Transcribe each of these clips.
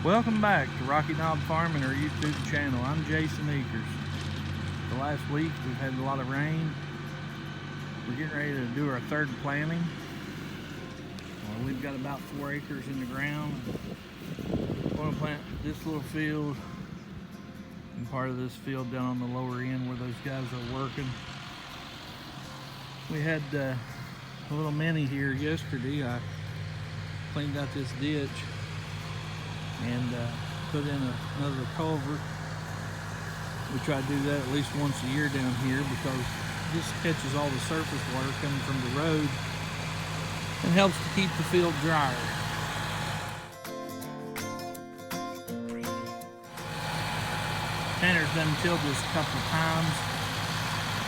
Welcome back to Rocky Knob Farming, our YouTube channel. I'm Jason Eakers. The last week we've had a lot of rain. We're getting ready to do our third planting. We've got about 4 acres in the ground. We're going to plant this little field and part of this field down on the lower end where those guys are working. We had a little mini here yesterday. I cleaned out this ditch and put in another culvert. We try to do that at least once a year down here because this catches all the surface water coming from the road and helps to keep the field drier. Tanner's done tilled this a couple of times,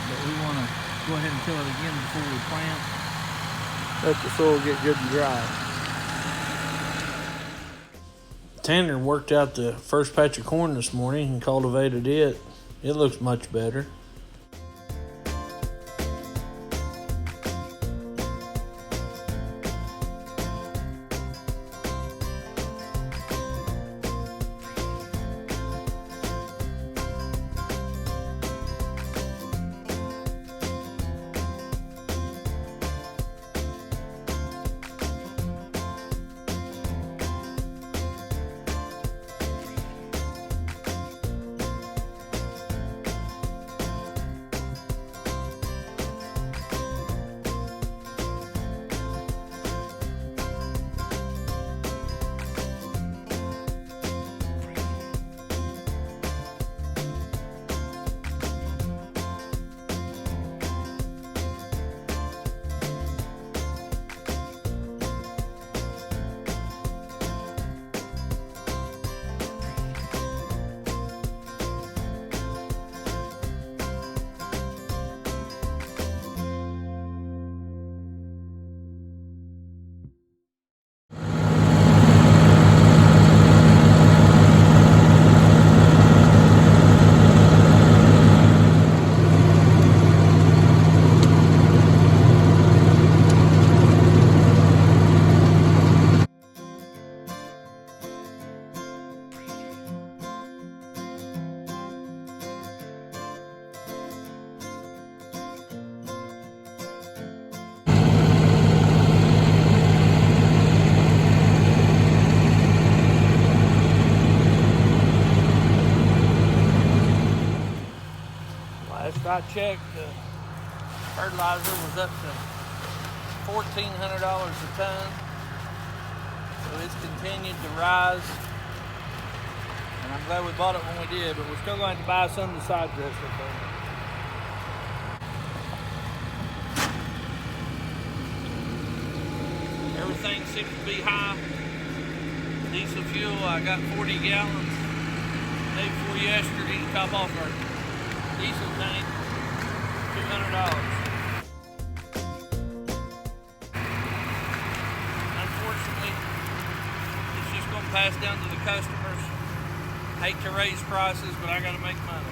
but we want to go ahead and till it again before we plant. Let the soil get good and dry. Tanner worked out the first patch of corn this morning and cultivated it. It looks much better. Last I checked, the fertilizer was up to $1,400 a ton. So it's continued to rise. And I'm glad we bought it when we did, but we're still going to buy some to side dress with it. Everything seems to be high. Diesel fuel, I got 40 gallons the day before yesterday to top off our diesel tank, $200. Unfortunately, it's just going to pass down to the customers. Hate to raise prices, but I got to make money.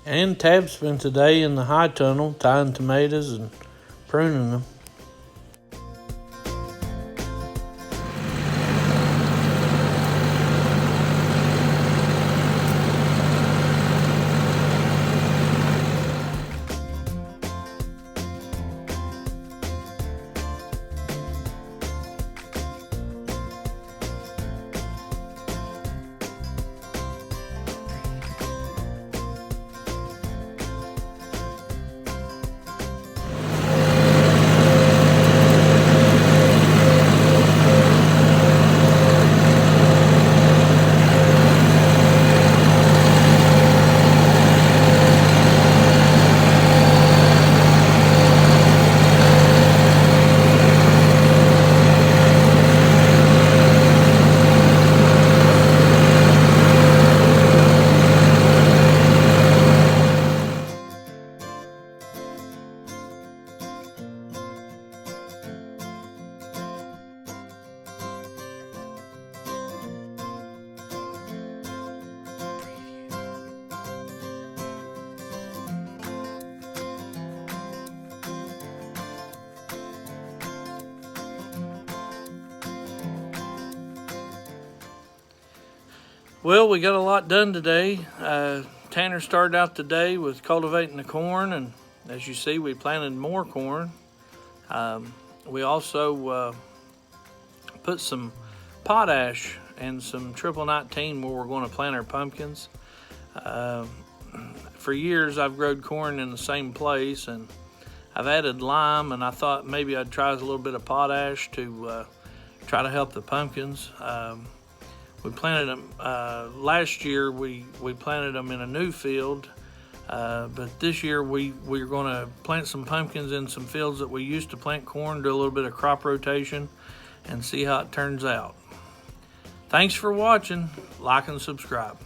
And Tab spent the day in the high tunnel tying tomatoes and pruning them. Well, we got a lot done today. Tanner started out the day with cultivating the corn, and as you see, we planted more corn. We also put some potash and some triple 19 where we're going to plant our pumpkins. For years, I've grown corn in the same place, and I've added lime, and I thought maybe I'd try a little bit of potash to try to help the pumpkins. We planted them last year. We planted them in a new field, but this year we're going to plant some pumpkins in some fields that we used to plant corn, do a little bit of crop rotation, and see how it turns out. Thanks for watching. Like and subscribe.